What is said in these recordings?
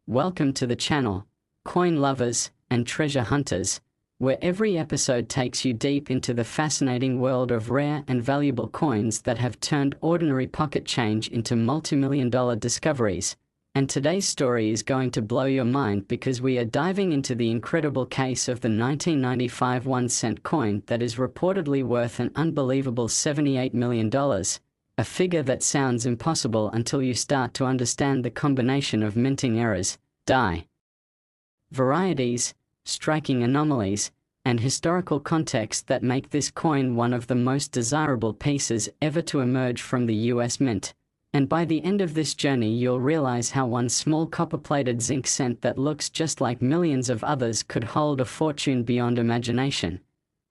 Welcome to the channel, coin lovers and treasure hunters, where every episode takes you deep into the fascinating world of rare and valuable coins that have turned ordinary pocket change into multi-million-dollar discoveries. And today's story is going to blow your mind because we are diving into the incredible case of the 1995 1-cent coin that is reportedly worth an unbelievable $78 million. A figure that sounds impossible until you start to understand the combination of minting errors, die varieties, striking anomalies, and historical context that make this coin one of the most desirable pieces ever to emerge from the US Mint. And by the end of this journey you'll realize how one small copper-plated zinc cent that looks just like millions of others could hold a fortune beyond imagination.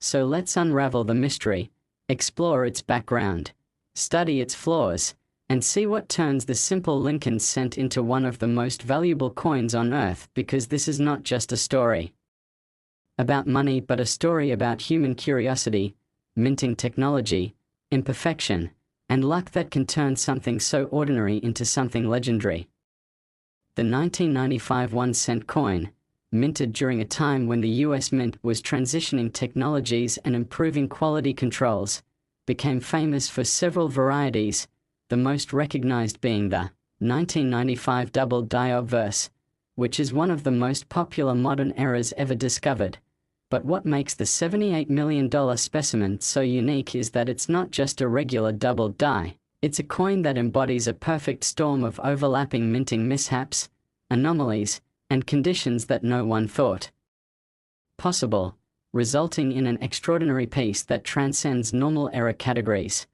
So let's unravel the mystery, explore its background, study its flaws, and see what turns the simple Lincoln cent into one of the most valuable coins on earth, because this is not just a story about money but a story about human curiosity, minting technology, imperfection, and luck that can turn something so ordinary into something legendary. The 1995 1-cent coin, minted during a time when the US Mint was transitioning technologies and improving quality controls, became famous for several varieties, the most recognized being the 1995 double die obverse, which is one of the most popular modern errors ever discovered. But what makes the $78 million specimen so unique is that it's not just a regular double die, it's a coin that embodies a perfect storm of overlapping minting mishaps, anomalies, and conditions that no one thought possible, resulting in an extraordinary piece that transcends normal error categories.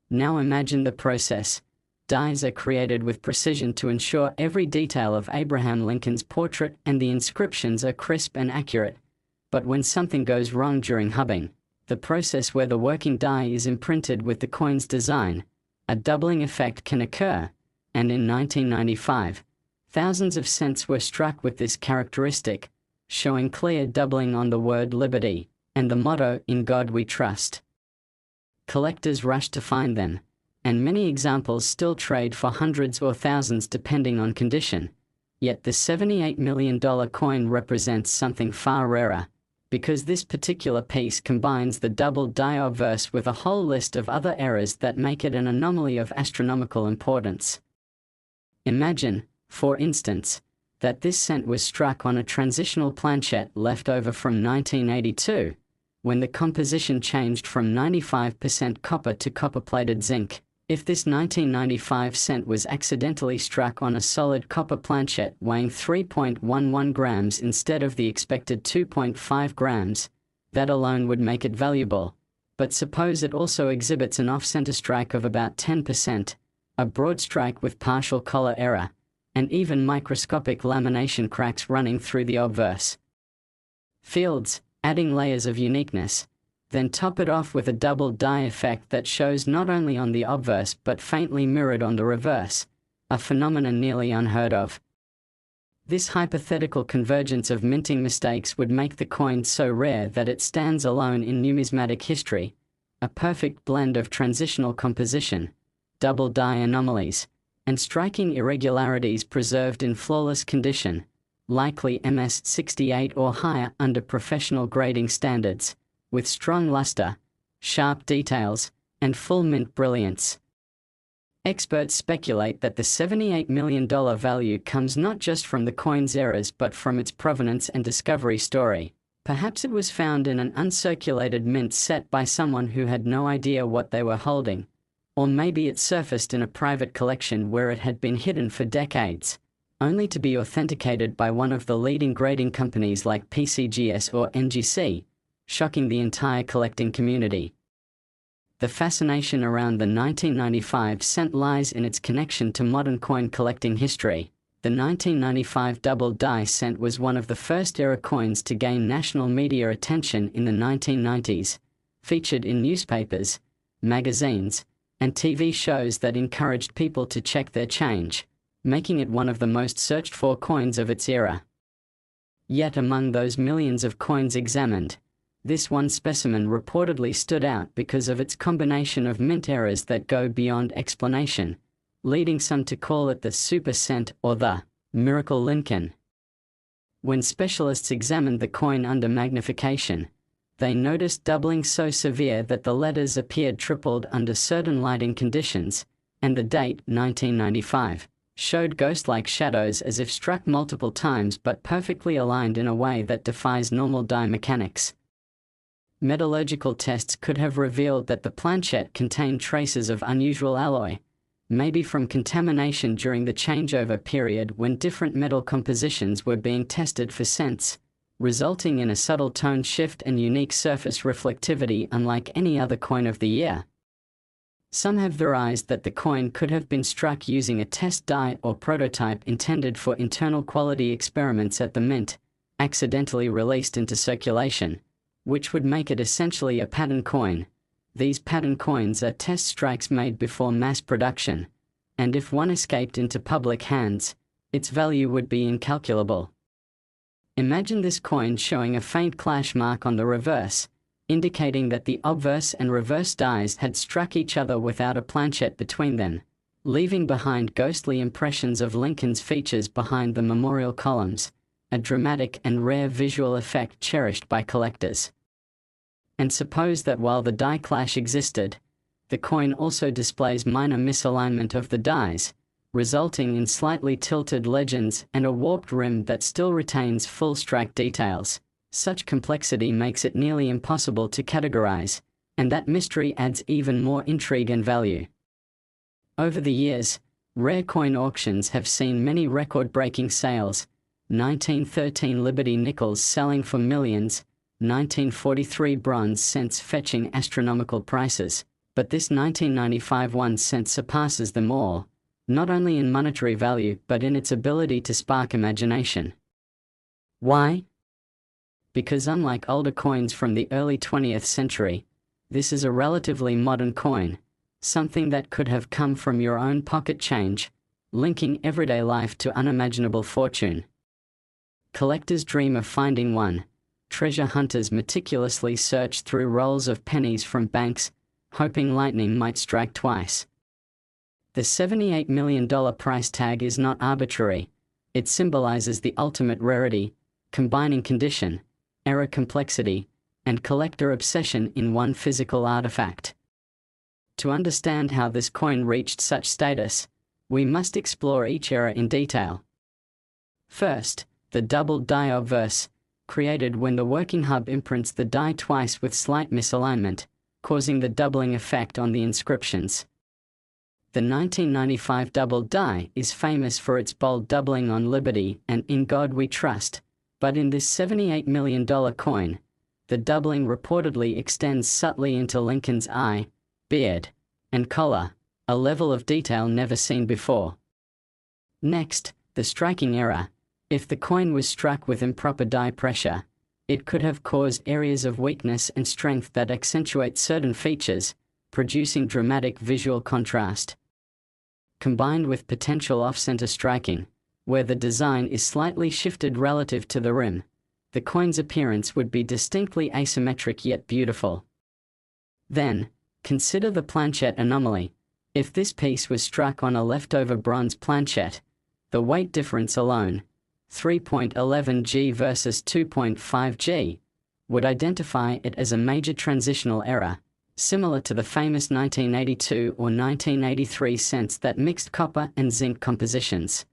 Now imagine the process. Dies are created with precision to ensure every detail of Abraham Lincoln's portrait and the inscriptions are crisp and accurate. But when something goes wrong during hubbing, the process where the working die is imprinted with the coin's design, a doubling effect can occur, and in 1995, thousands of cents were struck with this characteristic, showing clear doubling on the word liberty, and the motto, "In God We Trust." Collectors rushed to find them, and many examples still trade for hundreds or thousands depending on condition. Yet the $78 million coin represents something far rarer, because this particular piece combines the double die obverse with a whole list of other errors that make it an anomaly of astronomical importance. Imagine, for instance, that this cent was struck on a transitional planchette left over from 1982, when the composition changed from 95% copper to copper-plated zinc. If this 1995 cent was accidentally struck on a solid copper planchette weighing 3.11 grams instead of the expected 2.5 grams, that alone would make it valuable. But suppose it also exhibits an off-center strike of about 10%, a broad strike with partial collar error, and even microscopic lamination cracks running through the obverse fields, adding layers of uniqueness. Then top it off with a double die effect that shows not only on the obverse but faintly mirrored on the reverse, a phenomenon nearly unheard of. This hypothetical convergence of minting mistakes would make the coin so rare that it stands alone in numismatic history, a perfect blend of transitional composition, double die anomalies, and striking irregularities preserved in flawless condition, likely MS-68 or higher under professional grading standards, with strong luster, sharp details, and full mint brilliance. Experts speculate that the $78 million value comes not just from the coin's errors but from its provenance and discovery story. Perhaps it was found in an uncirculated mint set by someone who had no idea what they were holding, or maybe it surfaced in a private collection where it had been hidden for decades, only to be authenticated by one of the leading grading companies like PCGS or NGC, shocking the entire collecting community. The fascination around the 1995 cent lies in its connection to modern coin collecting history. The 1995 double die cent was one of the first era coins to gain national media attention in the 1990s, featured in newspapers, magazines, and TV shows that encouraged people to check their change, making it one of the most searched for coins of its era. Yet among those millions of coins examined, this one specimen reportedly stood out because of its combination of mint errors that go beyond explanation, leading some to call it the super cent or the Miracle Lincoln. When specialists examined the coin under magnification, they noticed doubling so severe that the letters appeared tripled under certain lighting conditions, and the date, 1995, showed ghost-like shadows as if struck multiple times but perfectly aligned in a way that defies normal die mechanics. Metallurgical tests could have revealed that the planchette contained traces of unusual alloy, maybe from contamination during the changeover period when different metal compositions were being tested for scents, resulting in a subtle tone shift and unique surface reflectivity unlike any other coin of the year. Some have theorized that the coin could have been struck using a test die or prototype intended for internal quality experiments at the mint, accidentally released into circulation, which would make it essentially a pattern coin. These pattern coins are test strikes made before mass production, and if one escaped into public hands, its value would be incalculable. Imagine this coin showing a faint clash mark on the reverse, indicating that the obverse and reverse dies had struck each other without a planchette between them, leaving behind ghostly impressions of Lincoln's features behind the memorial columns, a dramatic and rare visual effect cherished by collectors. And suppose that while the die clash existed, the coin also displays minor misalignment of the dies, resulting in slightly tilted legends and a warped rim that still retains full strike details. Such complexity makes it nearly impossible to categorize, and that mystery adds even more intrigue and value. Over the years, rare coin auctions have seen many record-breaking sales. 1913 Liberty nickels selling for millions, 1943 bronze cents fetching astronomical prices, but this 1995 1 cent surpasses them all, not only in monetary value but in its ability to spark imagination. Why? Because unlike older coins from the early 20th century, this is a relatively modern coin, something that could have come from your own pocket change, linking everyday life to unimaginable fortune. Collectors dream of finding one. Treasure hunters meticulously search through rolls of pennies from banks, hoping lightning might strike twice. The $78 million price tag is not arbitrary. It symbolizes the ultimate rarity, combining condition, era complexity, and collector obsession in one physical artifact. To understand how this coin reached such status, we must explore each era in detail. First, the double die obverse, created when the working hub imprints the die twice with slight misalignment, causing the doubling effect on the inscriptions. The 1995 double die is famous for its bold doubling on Liberty and In God We Trust, but in this $78 million coin, the doubling reportedly extends subtly into Lincoln's eye, beard, and collar, a level of detail never seen before. Next, the striking error. If the coin was struck with improper die pressure, it could have caused areas of weakness and strength that accentuate certain features, producing dramatic visual contrast. Combined with potential off-center striking, where the design is slightly shifted relative to the rim, the coin's appearance would be distinctly asymmetric yet beautiful. Then, consider the planchette anomaly. If this piece was struck on a leftover bronze planchette, the weight difference alone, 3.11 g versus 2.5 g, would identify it as a major transitional error, similar to the famous 1982 or 1983 cents that mixed copper and zinc compositions.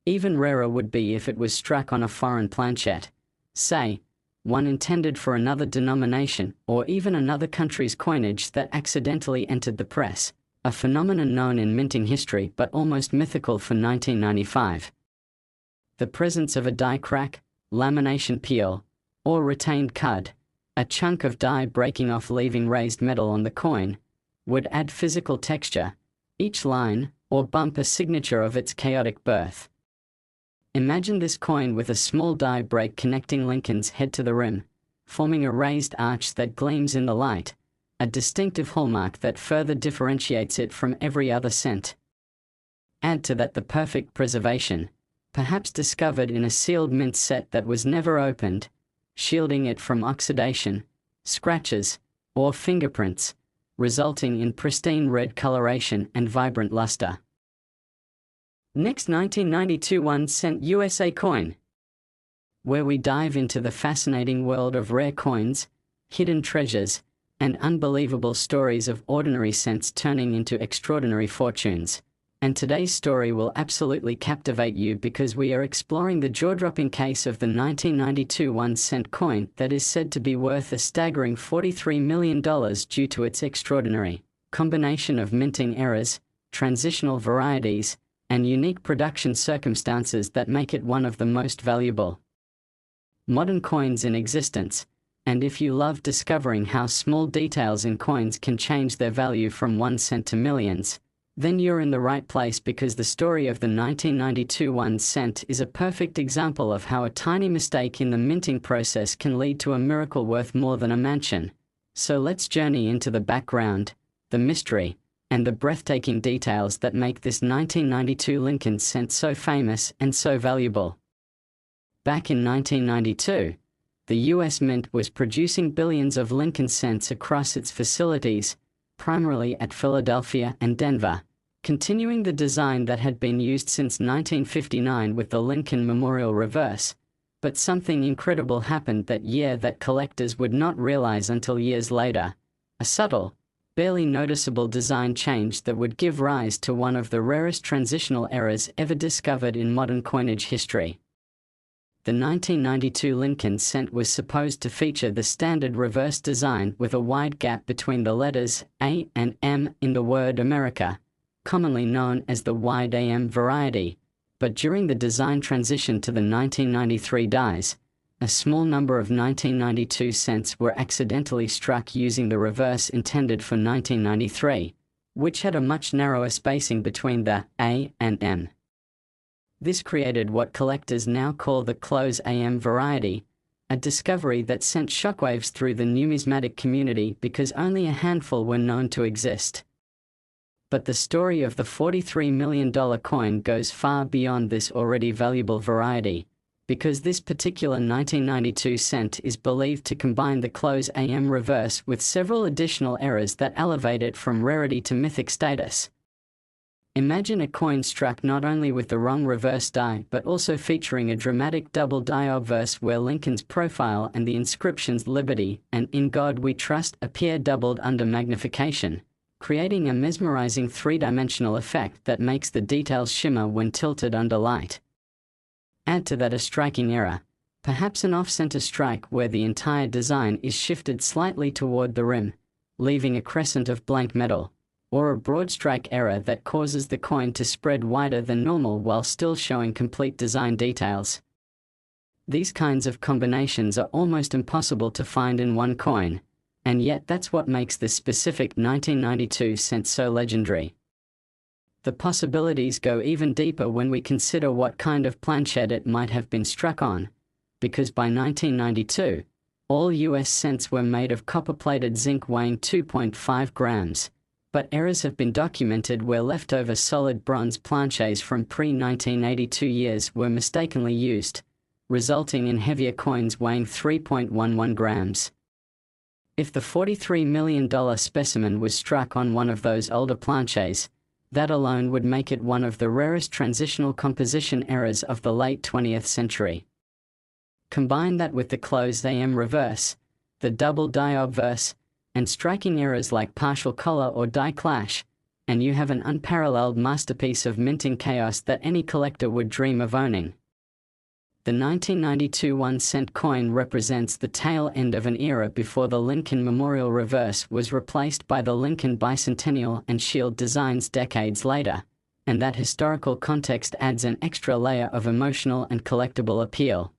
Even rarer would be if it was struck on a foreign planchette, say, one intended for another denomination or even another country's coinage that accidentally entered the press, a phenomenon known in minting history but almost mythical for 1995. The presence of a die crack, lamination peel, or retained cud, a chunk of die breaking off leaving raised metal on the coin, would add physical texture, each line or bump a signature of its chaotic birth. Imagine this coin with a small die break connecting Lincoln's head to the rim, forming a raised arch that gleams in the light, a distinctive hallmark that further differentiates it from every other cent. Add to that the perfect preservation, perhaps discovered in a sealed mint set that was never opened, shielding it from oxidation, scratches, or fingerprints, resulting in pristine red coloration and vibrant luster. Next, 1992 1-cent USA coin, where we dive into the fascinating world of rare coins, hidden treasures, and unbelievable stories of ordinary cents turning into extraordinary fortunes. And today's story will absolutely captivate you because we are exploring the jaw-dropping case of the 1992 1-cent coin that is said to be worth a staggering $43 million due to its extraordinary combination of minting errors, transitional varieties, and unique production circumstances that make it one of the most valuable modern coins in existence. And if you love discovering how small details in coins can change their value from 1 cent to millions, then you're in the right place, because the story of the 1992 1 cent is a perfect example of how a tiny mistake in the minting process can lead to a miracle worth more than a mansion. So let's journey into the background, the mystery, and the breathtaking details that make this 1992 Lincoln cent so famous and so valuable. Back in 1992, the US Mint was producing billions of Lincoln cents across its facilities, primarily at Philadelphia and Denver, continuing the design that had been used since 1959 with the Lincoln Memorial reverse. But something incredible happened that year that collectors would not realize until years later: a subtle, barely noticeable design change that would give rise to one of the rarest transitional errors ever discovered in modern coinage history. The 1992 Lincoln cent was supposed to feature the standard reverse design with a wide gap between the letters A and M in the word America, commonly known as the wide AM variety. But during the design transition to the 1993 dies, a small number of 1992 cents were accidentally struck using the reverse intended for 1993, which had a much narrower spacing between the A and M. This created what collectors now call the close AM variety, a discovery that sent shockwaves through the numismatic community because only a handful were known to exist. But the story of the $43 million coin goes far beyond this already valuable variety, because this particular 1992 cent is believed to combine the close AM reverse with several additional errors that elevate it from rarity to mythic status. Imagine a coin struck not only with the wrong reverse die but also featuring a dramatic double die obverse where Lincoln's profile and the inscriptions "Liberty" and "In God We Trust" appear doubled under magnification, creating a mesmerizing three-dimensional effect that makes the details shimmer when tilted under light. Add to that a striking error, perhaps an off-center strike where the entire design is shifted slightly toward the rim, leaving a crescent of blank metal, or a broad strike error that causes the coin to spread wider than normal while still showing complete design details. These kinds of combinations are almost impossible to find in one coin, and yet that's what makes this specific 1992 cent so legendary. The possibilities go even deeper when we consider what kind of planchet it might have been struck on, because by 1992, all US cents were made of copper-plated zinc weighing 2.5 grams. But errors have been documented where leftover solid bronze planchets from pre-1982 years were mistakenly used, resulting in heavier coins weighing 3.11 grams. If the $43 million specimen was struck on one of those older planchets, that alone would make it one of the rarest transitional composition errors of the late 20th century. Combine that with the closed AM reverse, the double die obverse, and striking errors like partial color or die clash, and you have an unparalleled masterpiece of minting chaos that any collector would dream of owning. The 1992 1-cent coin represents the tail end of an era before the Lincoln Memorial reverse was replaced by the Lincoln Bicentennial and Shield designs decades later, and that historical context adds an extra layer of emotional and collectible appeal.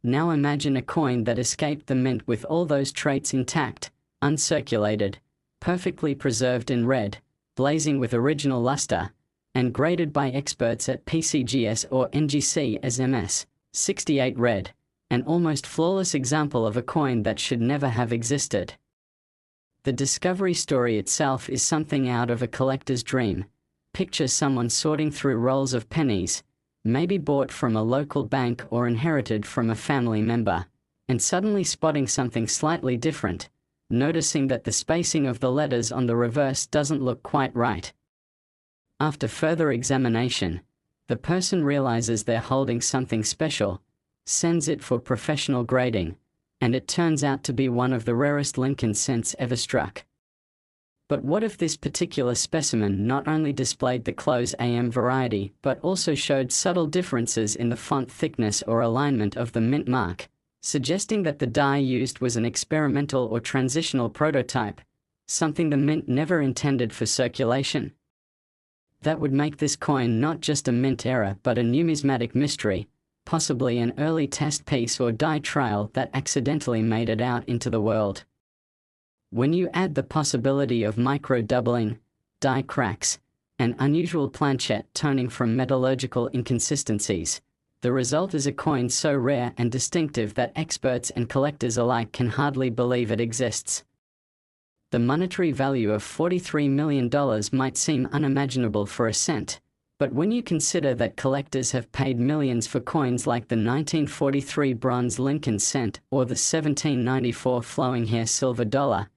Now imagine a coin that escaped the mint with all those traits intact, uncirculated, perfectly preserved in red, blazing with original luster, and graded by experts at PCGS or NGC as MS68 red, an almost flawless example of a coin that should never have existed. The discovery story itself is something out of a collector's dream. Picture someone sorting through rolls of pennies, maybe bought from a local bank or inherited from a family member, and suddenly spotting something slightly different, noticing that the spacing of the letters on the reverse doesn't look quite right. After further examination, the person realizes they're holding something special, sends it for professional grading, and it turns out to be one of the rarest Lincoln cents ever struck. But what if this particular specimen not only displayed the close AM variety but also showed subtle differences in the font thickness or alignment of the mint mark, suggesting that the die used was an experimental or transitional prototype, something the mint never intended for circulation? That would make this coin not just a mint error but a numismatic mystery, possibly an early test piece or die trial that accidentally made it out into the world. When you add the possibility of micro-doubling, die cracks, and unusual planchette toning from metallurgical inconsistencies, the result is a coin so rare and distinctive that experts and collectors alike can hardly believe it exists. The monetary value of $43 million might seem unimaginable for a cent, but when you consider that collectors have paid millions for coins like the 1943 bronze Lincoln cent or the 1794 flowing hair silver dollar,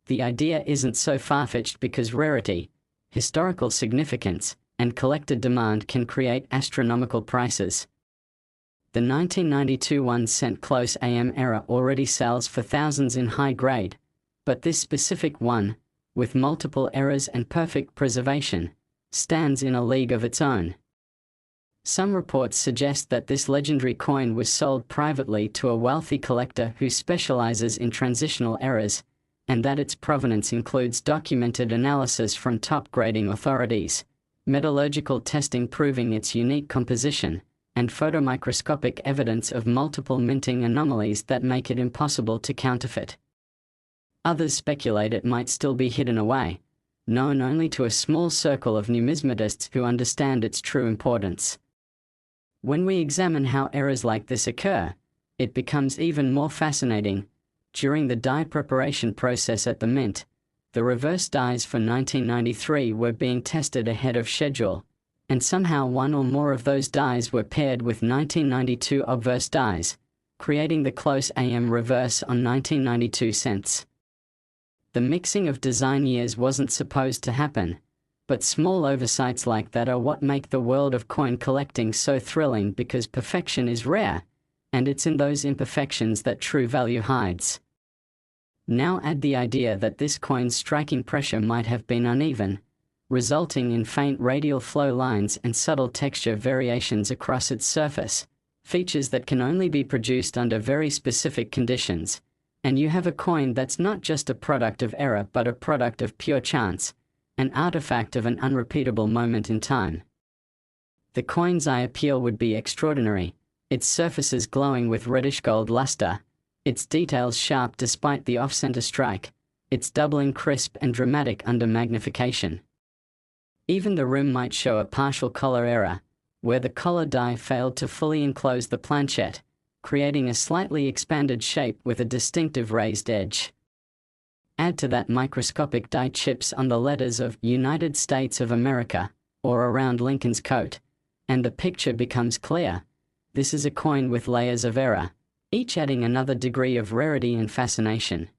the idea isn't so far-fetched because rarity, historical significance, and collector demand can create astronomical prices. The 1992 1-cent close AM error already sells for thousands in high grade, but this specific one, with multiple errors and perfect preservation, stands in a league of its own. Some reports suggest that this legendary coin was sold privately to a wealthy collector who specializes in transitional errors, and that its provenance includes documented analysis from top grading authorities, metallurgical testing proving its unique composition, and photomicroscopic evidence of multiple minting anomalies that make it impossible to counterfeit. Others speculate it might still be hidden away, known only to a small circle of numismatists who understand its true importance. When we examine how errors like this occur, it becomes even more fascinating. During the die preparation process at the mint, the reverse dies for 1993 were being tested ahead of schedule, and somehow one or more of those dies were paired with 1992 obverse dies, creating the close AM reverse on 1992 cents. The mixing of design years wasn't supposed to happen, but small oversights like that are what make the world of coin collecting so thrilling because perfection is rare, and it's in those imperfections that true value hides. Now add the idea that this coin's striking pressure might have been uneven, resulting in faint radial flow lines and subtle texture variations across its surface, features that can only be produced under very specific conditions, and you have a coin that's not just a product of error but a product of pure chance, an artifact of an unrepeatable moment in time. The coin's eye appeal would be extraordinary, its surfaces glowing with reddish gold luster, its details sharp despite the off-center strike, its doubling crisp and dramatic under magnification. Even the rim might show a partial collar error, where the collar die failed to fully enclose the planchette, creating a slightly expanded shape with a distinctive raised edge. Add to that microscopic die chips on the letters of United States of America, or around Lincoln's coat, and the picture becomes clear. This is a coin with layers of error, each adding another degree of rarity and fascination.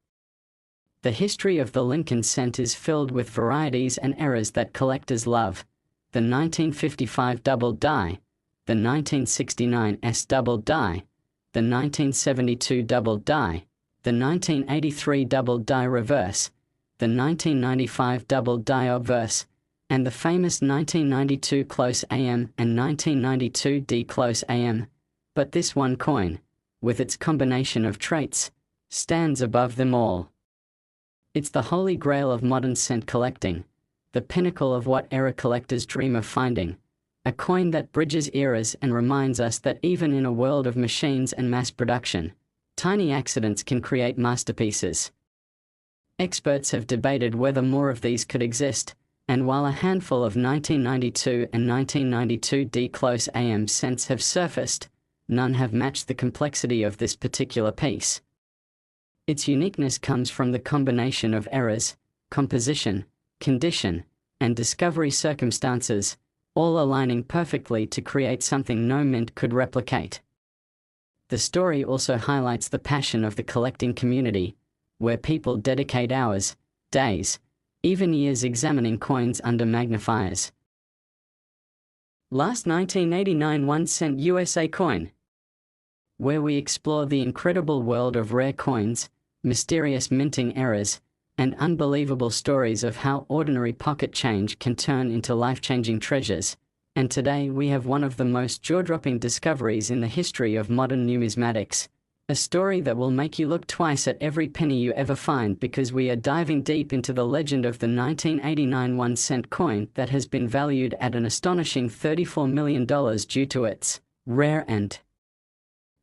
The history of the Lincoln cent is filled with varieties and errors that collectors love. The 1955 double die, the 1969 S double die, the 1972 double die, the 1983 double die reverse, the 1995 double die obverse, and the famous 1992 close AM and 1992 D close AM. But this one coin, with its combination of traits, stands above them all. It's the holy grail of modern cent collecting, the pinnacle of what era collectors dream of finding, a coin that bridges eras and reminds us that even in a world of machines and mass production, tiny accidents can create masterpieces. Experts have debated whether more of these could exist, and while a handful of 1992 and 1992 D close AM cents have surfaced, none have matched the complexity of this particular piece. Its uniqueness comes from the combination of errors, composition, condition, and discovery circumstances, all aligning perfectly to create something no mint could replicate. The story also highlights the passion of the collecting community, where people dedicate hours, days, even years examining coins under magnifiers. Last 1989 1-cent USA coin, where we explore the incredible world of rare coins, mysterious minting errors, and unbelievable stories of how ordinary pocket change can turn into life-changing treasures. And today we have one of the most jaw-dropping discoveries in the history of modern numismatics. A story that will make you look twice at every penny you ever find, because we are diving deep into the legend of the 1989 1-cent coin that has been valued at an astonishing $34 million due to its rare and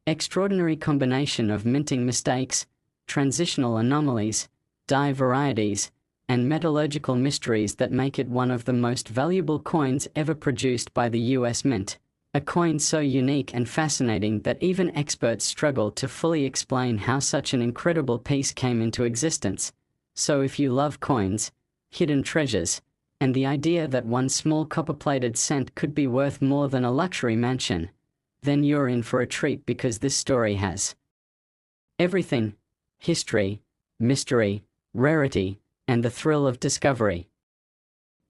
extraordinary combination of minting mistakes, transitional anomalies, die varieties, and metallurgical mysteries that make it one of the most valuable coins ever produced by the US Mint. A coin so unique and fascinating that even experts struggle to fully explain how such an incredible piece came into existence. So if you love coins, hidden treasures, and the idea that one small copper-plated cent could be worth more than a luxury mansion, then you're in for a treat, because this story has everything: history, mystery, rarity, and the thrill of discovery.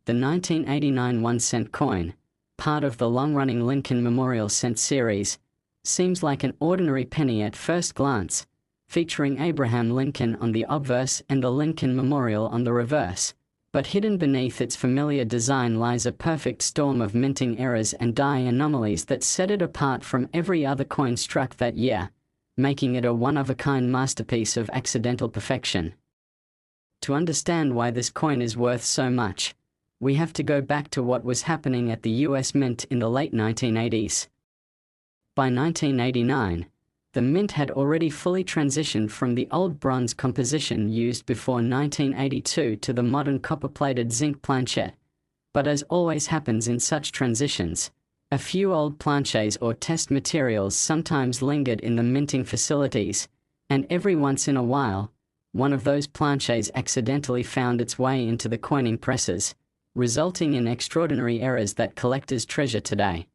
The 1989 1-cent coin, part of the long-running Lincoln Memorial Cent series, seems like an ordinary penny at first glance, featuring Abraham Lincoln on the obverse and the Lincoln Memorial on the reverse. But hidden beneath its familiar design lies a perfect storm of minting errors and die anomalies that set it apart from every other coin struck that year, making it a one-of-a-kind masterpiece of accidental perfection. To understand why this coin is worth so much, we have to go back to what was happening at the US Mint in the late 1980s. By 1989, the Mint had already fully transitioned from the old bronze composition used before 1982 to the modern copper-plated zinc planchette. But as always happens in such transitions, a few old planchets or test materials sometimes lingered in the minting facilities, and every once in a while, one of those planchets accidentally found its way into the coining presses, resulting in extraordinary errors that collectors treasure today.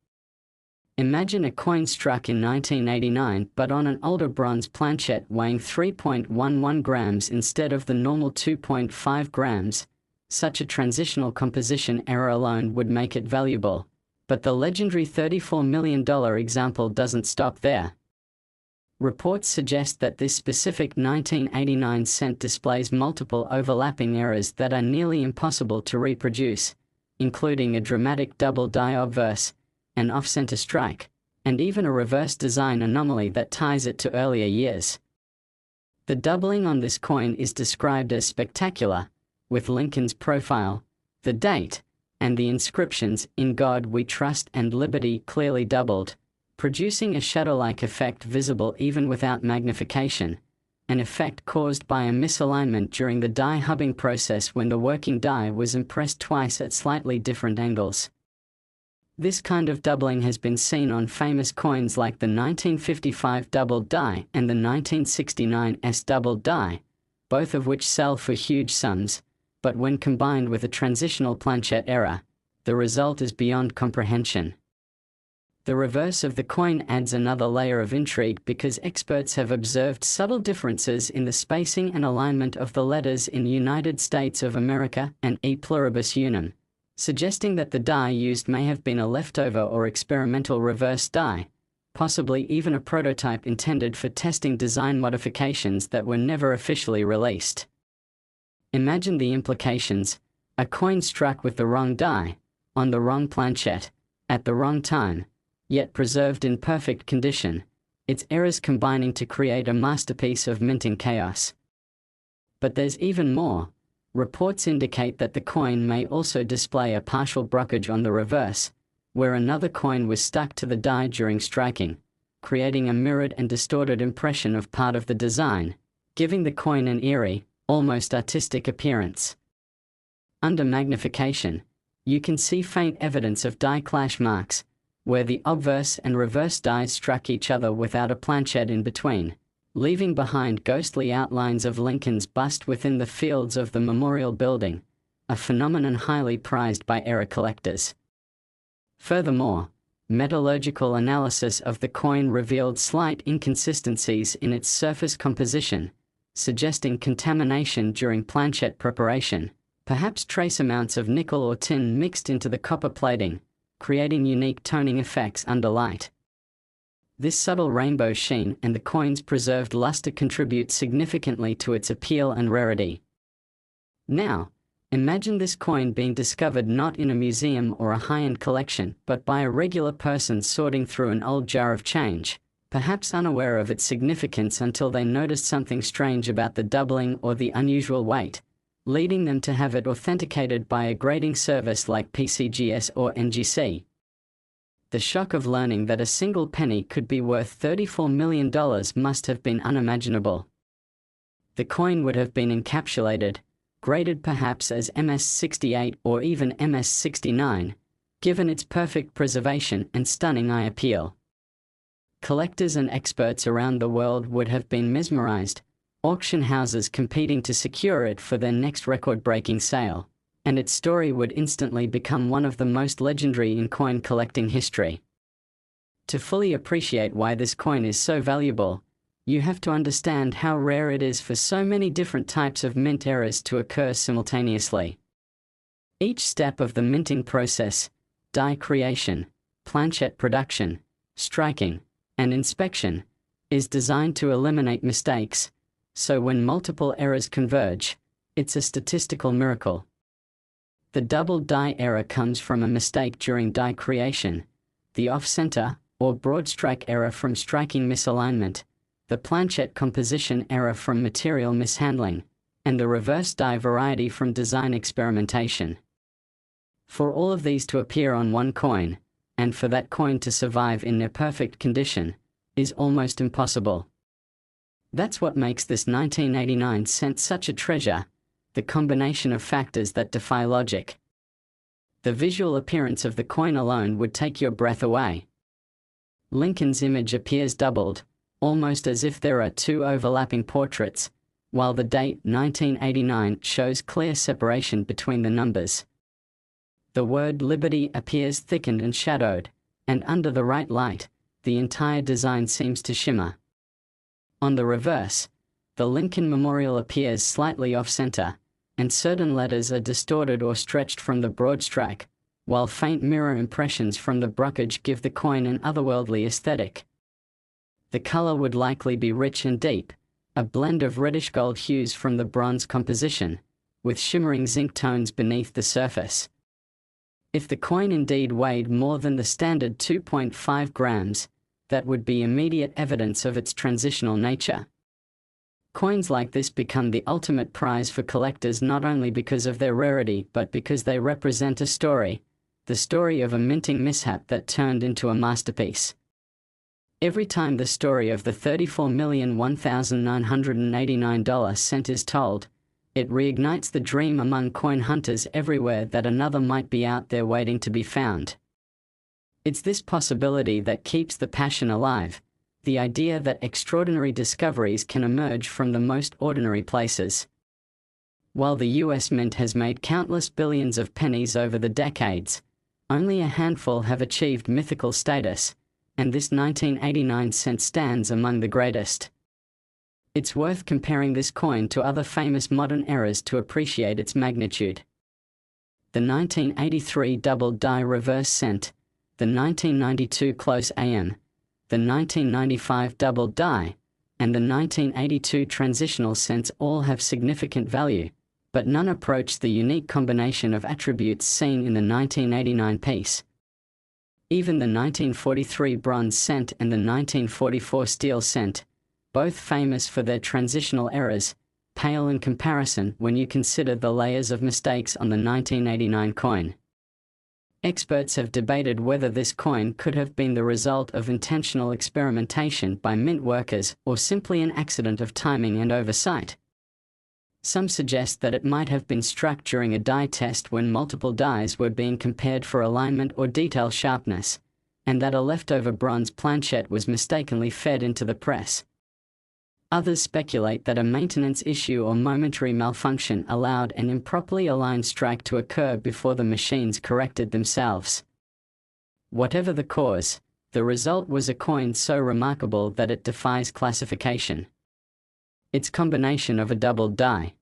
Imagine a coin struck in 1989 but on an older bronze planchette weighing 3.11 grams instead of the normal 2.5 grams. Such a transitional composition error alone would make it valuable. But the legendary $34 million example doesn't stop there. Reports suggest that this specific 1989 cent displays multiple overlapping errors that are nearly impossible to reproduce, including a dramatic double die obverse, an off-center strike, and even a reverse design anomaly that ties it to earlier years. The doubling on this coin is described as spectacular, with Lincoln's profile, the date, and the inscriptions "In God We Trust" and "Liberty" clearly doubled, producing a shadow-like effect visible even without magnification, an effect caused by a misalignment during the die hubbing process when the working die was impressed twice at slightly different angles. This kind of doubling has been seen on famous coins like the 1955 doubled die and the 1969 doubled die, both of which sell for huge sums, but when combined with a transitional planchette error, the result is beyond comprehension. The reverse of the coin adds another layer of intrigue, because experts have observed subtle differences in the spacing and alignment of the letters in United States of America and E pluribus unum, suggesting that the die used may have been a leftover or experimental reverse die, possibly even a prototype intended for testing design modifications that were never officially released. Imagine the implications: a coin struck with the wrong die, on the wrong planchette, at the wrong time, yet preserved in perfect condition, its errors combining to create a masterpiece of minting chaos. But there's even more. Reports indicate that the coin may also display a partial brokerage on the reverse, where another coin was stuck to the die during striking, creating a mirrored and distorted impression of part of the design, giving the coin an eerie, almost artistic appearance. Under magnification, you can see faint evidence of die clash marks, where the obverse and reverse dies struck each other without a planchette in between, leaving behind ghostly outlines of Lincoln's bust within the fields of the memorial building, a phenomenon highly prized by error collectors. Furthermore, metallurgical analysis of the coin revealed slight inconsistencies in its surface composition, suggesting contamination during planchette preparation, perhaps trace amounts of nickel or tin mixed into the copper plating, creating unique toning effects under light. This subtle rainbow sheen and the coin's preserved luster contribute significantly to its appeal and rarity. Now, imagine this coin being discovered not in a museum or a high-end collection, but by a regular person sorting through an old jar of change, perhaps unaware of its significance until they noticed something strange about the doubling or the unusual weight, leading them to have it authenticated by a grading service like PCGS or NGC. The shock of learning that a single penny could be worth $34 million must have been unimaginable. The coin would have been encapsulated, graded perhaps as MS-68 or even MS-69, given its perfect preservation and stunning eye appeal. Collectors and experts around the world would have been mesmerized, auction houses competing to secure it for their next record-breaking sale, and its story would instantly become one of the most legendary in coin collecting history. To fully appreciate why this coin is so valuable, you have to understand how rare it is for so many different types of mint errors to occur simultaneously. Each step of the minting process, die creation, planchette production, striking, and inspection, is designed to eliminate mistakes, so when multiple errors converge, it's a statistical miracle. The double die error comes from a mistake during die creation, the off-center or broad strike error from striking misalignment, the planchette composition error from material mishandling, and the reverse die variety from design experimentation. For all of these to appear on one coin, and for that coin to survive in near perfect condition, is almost impossible. That's what makes this 1989 cent such a treasure, the combination of factors that defy logic. The visual appearance of the coin alone would take your breath away. Lincoln's image appears doubled, almost as if there are two overlapping portraits, while the date 1989 shows clear separation between the numbers. The word Liberty appears thickened and shadowed, and under the right light, the entire design seems to shimmer. On the reverse, the Lincoln Memorial appears slightly off-center, and certain letters are distorted or stretched from the broad strike, while faint mirror impressions from the brokerage give the coin an otherworldly aesthetic. The color would likely be rich and deep, a blend of reddish-gold hues from the bronze composition, with shimmering zinc tones beneath the surface. If the coin indeed weighed more than the standard 2.5 grams, that would be immediate evidence of its transitional nature. Coins like this become the ultimate prize for collectors not only because of their rarity but because they represent a story, the story of a minting mishap that turned into a masterpiece. Every time the story of the $34,001,989 cent is told, it reignites the dream among coin hunters everywhere that another might be out there waiting to be found. It's this possibility that keeps the passion alive, the idea that extraordinary discoveries can emerge from the most ordinary places. While the US Mint has made countless billions of pennies over the decades, only a handful have achieved mythical status, and this 1989 cent stands among the greatest. It's worth comparing this coin to other famous modern errors to appreciate its magnitude. The 1983 double die reverse cent, the 1992 close AM, the 1995 double die, and the 1982 transitional cents all have significant value, but none approach the unique combination of attributes seen in the 1989 piece. Even the 1943 bronze cent and the 1944 steel cent, both famous for their transitional errors, pale in comparison when you consider the layers of mistakes on the 1989 coin. Experts have debated whether this coin could have been the result of intentional experimentation by mint workers or simply an accident of timing and oversight. Some suggest that it might have been struck during a die test when multiple dies were being compared for alignment or detail sharpness, and that a leftover bronze planchette was mistakenly fed into the press. Others speculate that a maintenance issue or momentary malfunction allowed an improperly aligned strike to occur before the machines corrected themselves. Whatever the cause, the result was a coin so remarkable that it defies classification. Its combination of a double die,